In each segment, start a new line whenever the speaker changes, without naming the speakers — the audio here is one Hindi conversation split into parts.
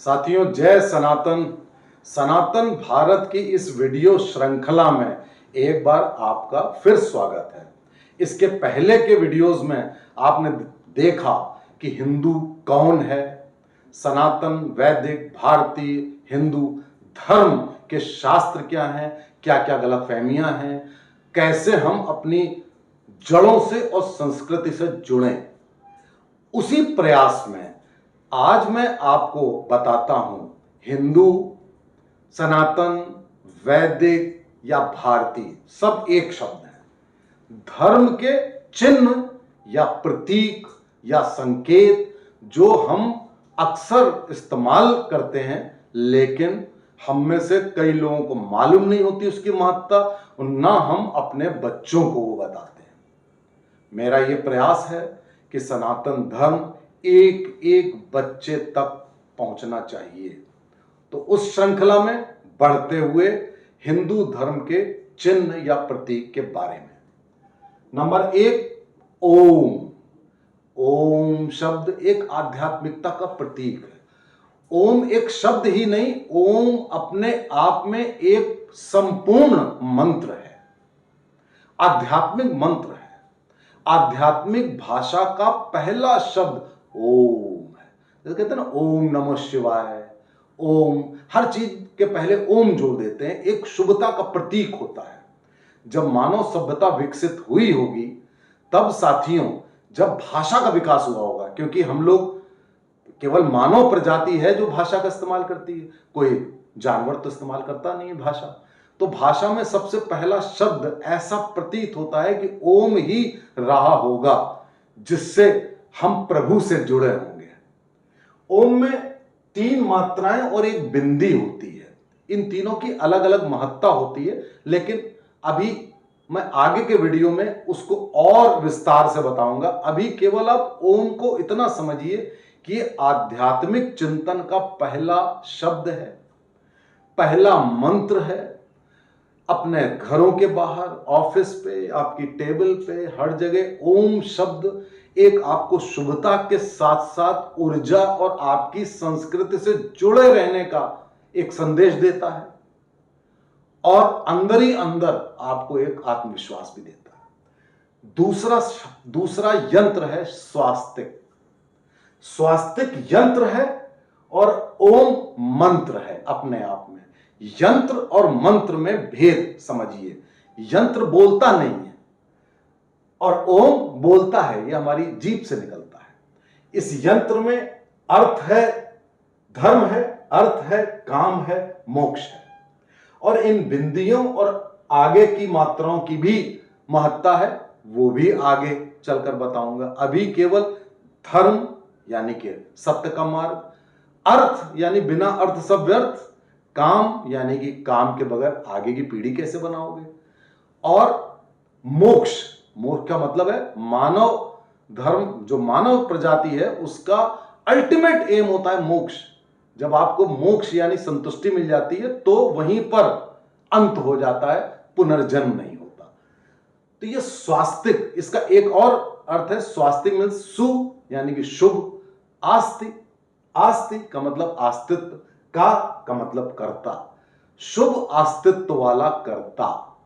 साथियों, जय सनातन। सनातन भारत की इस वीडियो श्रृंखला में एक बार आपका फिर स्वागत है। इसके पहले के वीडियोस में आपने देखा कि हिंदू कौन है, सनातन, वैदिक, भारतीय, हिंदू धर्म के शास्त्र क्या हैं, क्या क्या गलतफहमियां हैं, कैसे हम अपनी जड़ों से और संस्कृति से जुड़ें। उसी प्रयास में आज मैं आपको बताता हूं हिंदू, सनातन, वैदिक या भारतीय सब एक शब्द है। धर्म के चिन्ह या प्रतीक या संकेत जो हम अक्सर इस्तेमाल करते हैं, लेकिन हम में से कई लोगों को मालूम नहीं होती उसकी महत्ता और ना हम अपने बच्चों को वो बताते हैं। मेरा ये प्रयास है कि सनातन धर्म एक एक बच्चे तक पहुंचना चाहिए। तो उस श्रृंखला में बढ़ते हुए हिंदू धर्म के चिन्ह या प्रतीक के बारे में। नंबर 1, ओम। ओम शब्द एक आध्यात्मिकता का प्रतीक है। ओम एक शब्द ही नहीं, ओम अपने आप में एक संपूर्ण मंत्र है, आध्यात्मिक मंत्र है। आध्यात्मिक भाषा का पहला शब्द ओम है। जैसे कहते हैं ना, ओम नमः शिवाय, ओम, हर चीज के पहले ओम जोड़ देते हैं, एक शुभता का प्रतीक होता है। जब मानव सभ्यता विकसित हुई होगी तब साथियों, जब भाषा का विकास हुआ होगा, क्योंकि हम लोग केवल मानव प्रजाति है जो भाषा का इस्तेमाल करती है, कोई जानवर तो इस्तेमाल करता नहीं है भाषा। तो भाषा में सबसे पहला शब्द ऐसा प्रतीत होता है कि ओम ही रहा होगा जिससे हम प्रभु से जुड़े होंगे। ओम में 3 मात्राएं और एक बिंदी होती है। इन तीनों की अलग अलग महत्ता होती है, लेकिन अभी मैं आगे के वीडियो में उसको और विस्तार से बताऊंगा। अभी केवल आप ओम को इतना समझिए कि ये आध्यात्मिक चिंतन का पहला शब्द है, पहला मंत्र है। अपने घरों के बाहर, ऑफिस पे, आपकी टेबल पे, हर जगह ओम शब्द एक आपको शुभता के साथ साथ ऊर्जा और आपकी संस्कृति से जुड़े रहने का एक संदेश देता है और अंदर ही अंदर आपको एक आत्मविश्वास भी देता है। दूसरा यंत्र है स्वास्तिक। स्वास्तिक यंत्र है और ओम मंत्र है अपने आप में। यंत्र और मंत्र में भेद समझिए। यंत्र बोलता नहीं है और ओम बोलता है, यह हमारी जीभ से निकलता है। इस यंत्र में अर्थ है, धर्म है, अर्थ है, काम है, मोक्ष है। और इन बिंदियों और आगे की मात्राओं की भी महत्ता है, वो भी आगे चलकर बताऊंगा। अभी केवल धर्म यानी कि सत्य का मार्ग, अर्थ यानी बिना अर्थ सब व्यर्थ, काम यानी कि काम के बगैर आगे की पीढ़ी कैसे बनाओगे, और मोक्ष, मोक्ष का मतलब है मानव धर्म, जो मानव प्रजाति है उसका अल्टीमेट एम होता है मोक्ष। जब आपको मोक्ष यानी संतुष्टि मिल जाती है तो वहीं पर अंत हो जाता है, पुनर्जन्म नहीं होता। तो ये स्वास्तिक, इसका एक और अर्थ है, स्वास्तिक मीन्स सु यानी कि शुभ, आस्ति, आस्ति का मतलब अस्तित्व, का मतलब कर्ता, शुभ अस्तित्व वाला कर्ता।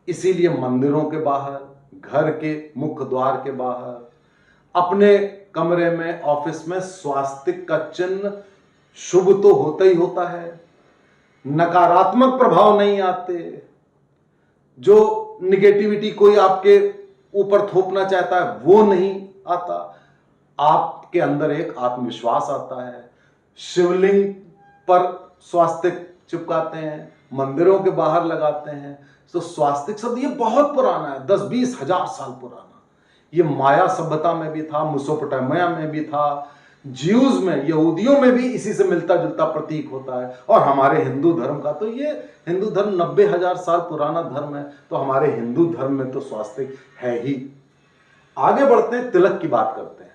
इसीलिए मंदिरों के बाहर, घर के मुख्य द्वार के बाहर, अपने कमरे में, ऑफिस में स्वास्तिक का चिन्ह शुभ तो होता ही होता है। नकारात्मक प्रभाव नहीं आते, जो निगेटिविटी कोई आपके ऊपर थोपना चाहता है वो नहीं आता। आपके अंदर एक आत्मविश्वास आता है। शिवलिंग पर स्वास्तिक चिपकाते हैं, मंदिरों के बाहर लगाते हैं। तो स्वास्तिक शब्द ये बहुत पुराना है, 10-20 हजार साल पुराना। ये माया सभ्यता में भी था, मेसोपोटामिया में भी था, ज्यूज में, यहूदियों में भी इसी से मिलता जुलता प्रतीक होता है। और हमारे हिंदू धर्म का तो ये हिंदू धर्म 90,000 साल पुराना धर्म है, तो हमारे हिंदू धर्म में तो स्वास्तिक है ही। आगे बढ़ते हैं, तिलक की बात करते हैं।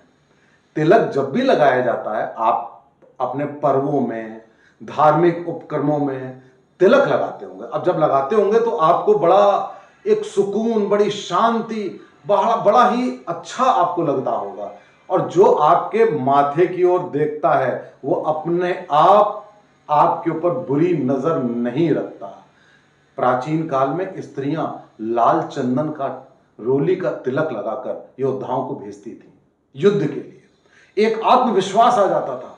तिलक जब भी लगाया जाता है, आप अपने पर्वों में, धार्मिक उपक्रमों में तिलक लगाते होंगे। अब जब लगाते होंगे तो आपको बड़ा एक सुकून, बड़ी शांति, बड़ा ही अच्छा आपको लगता होगा। और जो आपके माथे की ओर देखता है वो अपने आप आपके ऊपर बुरी नजर नहीं रखता। प्राचीन काल में स्त्रियां लाल चंदन का, रोली का तिलक लगाकर योद्धाओं को भेजती थी युद्ध के लिए। एक आत्मविश्वास आ जाता था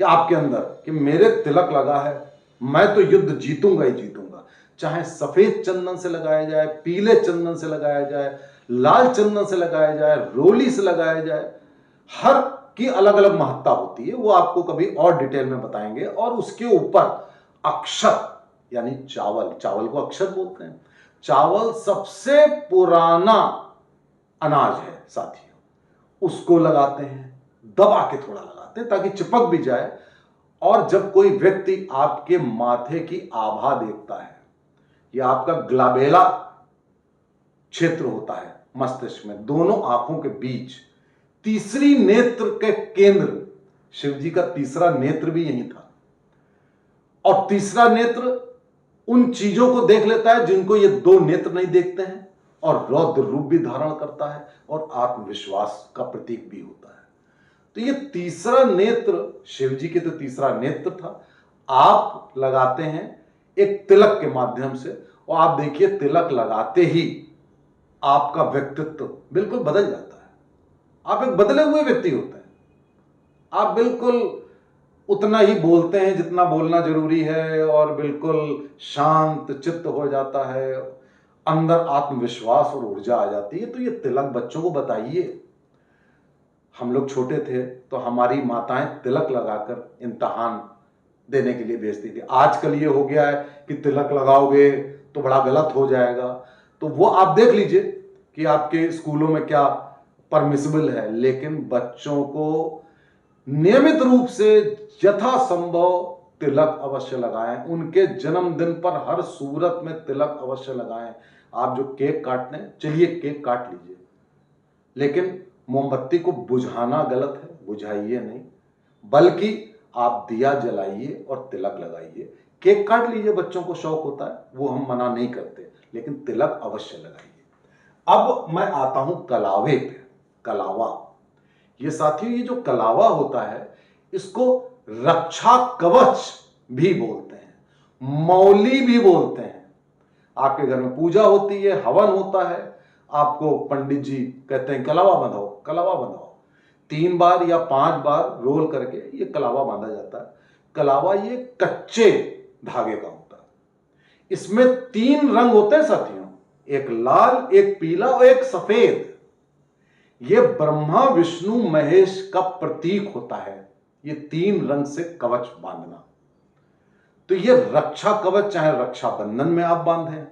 कि आपके अंदर कि मेरे तिलक लगा है, मैं तो युद्ध जीतूंगा ही जीतूंगा। चाहे सफेद चंदन से लगाया जाए, पीले चंदन से लगाया जाए, लाल चंदन से लगाया जाए, रोली से लगाया जाए, हर की अलग अलग महत्ता होती है, वो आपको कभी और डिटेल में बताएंगे। और उसके ऊपर अक्षत यानी चावल, चावल को अक्षत बोलते हैं। चावल सबसे पुराना अनाज है साथियों, उसको लगाते हैं, दबा के थोड़ा लगाते हैं ताकि चिपक भी जाए। और जब कोई व्यक्ति आपके माथे की आभा देखता है, या आपका ग्लाबेला क्षेत्र होता है मस्तिष्क में, दोनों आंखों के बीच, तीसरी नेत्र के केंद्र, शिव जी का तीसरा नेत्र भी यही था। और तीसरा नेत्र उन चीजों को देख लेता है जिनको ये दो नेत्र नहीं देखते हैं, और रौद्र रूप भी धारण करता है और आत्मविश्वास का प्रतीक भी होता है। तो ये तीसरा नेत्र शिव जी के तो तीसरा नेत्र था। आप लगाते हैं एक तिलक के माध्यम से, और आप देखिए तिलक लगाते ही आपका व्यक्तित्व बिल्कुल बदल जाता है। आप एक बदले हुए व्यक्ति होते हैं। आप बिल्कुल उतना ही बोलते हैं जितना बोलना जरूरी है, और बिल्कुल शांत चित्त हो जाता है, अंदर आत्मविश्वास और ऊर्जा आ जाती है। तो ये तिलक बच्चों को बताइए। हम लोग छोटे थे तो हमारी माताएं तिलक लगाकर इम्तिहान देने के लिए भेजती थी। आजकल ये हो गया है कि तिलक लगाओगे तो बड़ा गलत हो जाएगा। तो वो आप देख लीजिए कि आपके स्कूलों में क्या परमिसिबल है, लेकिन बच्चों को नियमित रूप से यथासंभव तिलक अवश्य लगाएं। उनके जन्मदिन पर हर सूरत में तिलक अवश्य लगाएं। आप जो केक काटते हैं, चलिए केक काट लीजिए, लेकिन मोमबत्ती को बुझाना गलत है, बुझाइए नहीं, बल्कि आप दिया जलाइए और तिलक लगाइए। केक काट लीजिए, बच्चों को शौक होता है, वो हम मना नहीं करते, लेकिन तिलक अवश्य लगाइए। अब मैं आता हूं कलावे पे। कलावा, ये साथियों, ये जो कलावा होता है इसको रक्षा कवच भी बोलते हैं, मौली भी बोलते हैं। आपके घर में पूजा होती है, हवन होता है, आपको पंडित जी कहते हैं कलावा बंधाओ, कलावा बंधाओ। 3 बार या 5 बार रोल करके ये कलावा बांधा जाता है। कलावा ये कच्चे धागे का होता है। इसमें 3 रंग होते हैं साथियों, एक लाल, एक पीला और एक सफेद। ये ब्रह्मा विष्णु महेश का प्रतीक होता है, ये 3 रंग से कवच बांधना। तो ये रक्षा कवच चाहे रक्षाबंधन में आप बांधें,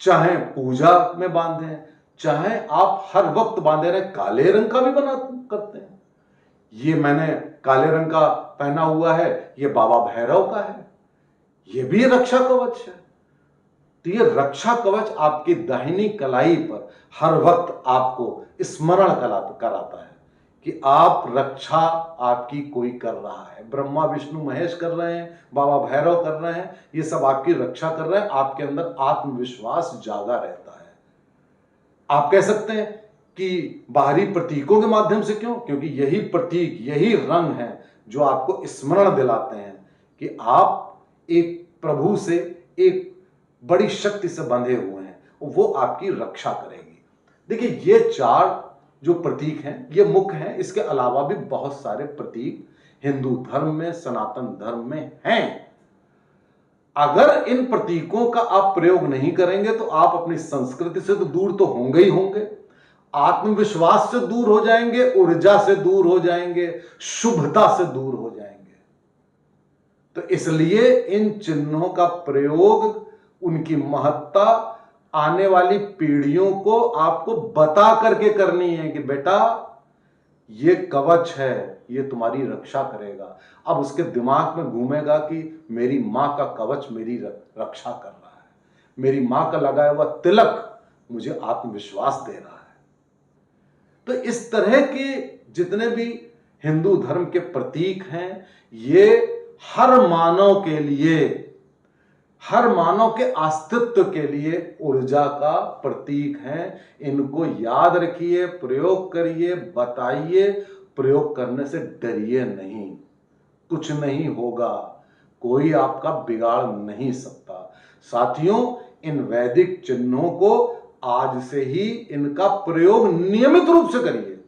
चाहे पूजा में बांधें, चाहे आप हर वक्त बांधे रहे, काले रंग का भी बना करते हैं। ये मैंने काले रंग का पहना हुआ है, ये बाबा भैरव का है, ये भी रक्षा कवच है। तो ये रक्षा कवच आपकी दाहिनी कलाई पर हर वक्त आपको स्मरण कराता है कि आप रक्षा आपकी कोई कर रहा है। ब्रह्मा विष्णु महेश कर रहे हैं, बाबा भैरव कर रहे हैं, ये सब आपकी रक्षा कर रहे हैं। आपके अंदर आत्मविश्वास जागा रहता है। आप कह सकते हैं कि बाहरी प्रतीकों के माध्यम से क्यों? क्योंकि यही प्रतीक, यही रंग है जो आपको स्मरण दिलाते हैं कि आप एक प्रभु से, एक बड़ी शक्ति से बंधे हुए हैं, वो आपकी रक्षा करेगी। देखिए, ये 4 जो प्रतीक हैं ये मुख्य हैं। इसके अलावा भी बहुत सारे प्रतीक हिंदू धर्म में, सनातन धर्म में हैं। अगर इन प्रतीकों का आप प्रयोग नहीं करेंगे तो आप अपनी संस्कृति से तो दूर तो होंगे ही होंगे, आत्मविश्वास से दूर हो जाएंगे, ऊर्जा से दूर हो जाएंगे, शुभता से दूर हो जाएंगे। तो इसलिए इन चिन्हों का प्रयोग, उनकी महत्ता आने वाली पीढ़ियों को आपको बता करके करनी है कि बेटा ये कवच है, ये तुम्हारी रक्षा करेगा। अब उसके दिमाग में घूमेगा कि मेरी मां का कवच मेरी रक्षा कर रहा है, मेरी मां का लगाया हुआ तिलक मुझे आत्मविश्वास दे रहा है। तो इस तरह के जितने भी हिंदू धर्म के प्रतीक हैं, ये हर मानव के लिए हर मानव के अस्तित्व के लिए ऊर्जा का प्रतीक हैं। इनको याद रखिए, प्रयोग करिए, बताइए, प्रयोग करने से डरिए नहीं। कुछ नहीं होगा, कोई आपका बिगाड़ नहीं सकता। साथियों, इन वैदिक चिन्हों को आज से ही इनका प्रयोग नियमित रूप से करिए।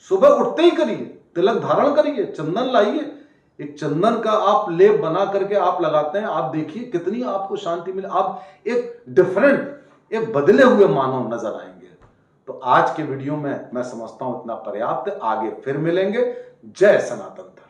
सुबह उठते ही करिए, तिलक धारण करिए, चंदन लाइए, एक चंदन का आप लेप बना करके आप लगाते हैं, आप देखिए कितनी आपको शांति मिले। आप एक डिफरेंट, एक बदले हुए मानव नजर आएंगे। तो आज के वीडियो में मैं समझता हूं इतना पर्याप्त। आगे फिर मिलेंगे। जय सनातन धर्म।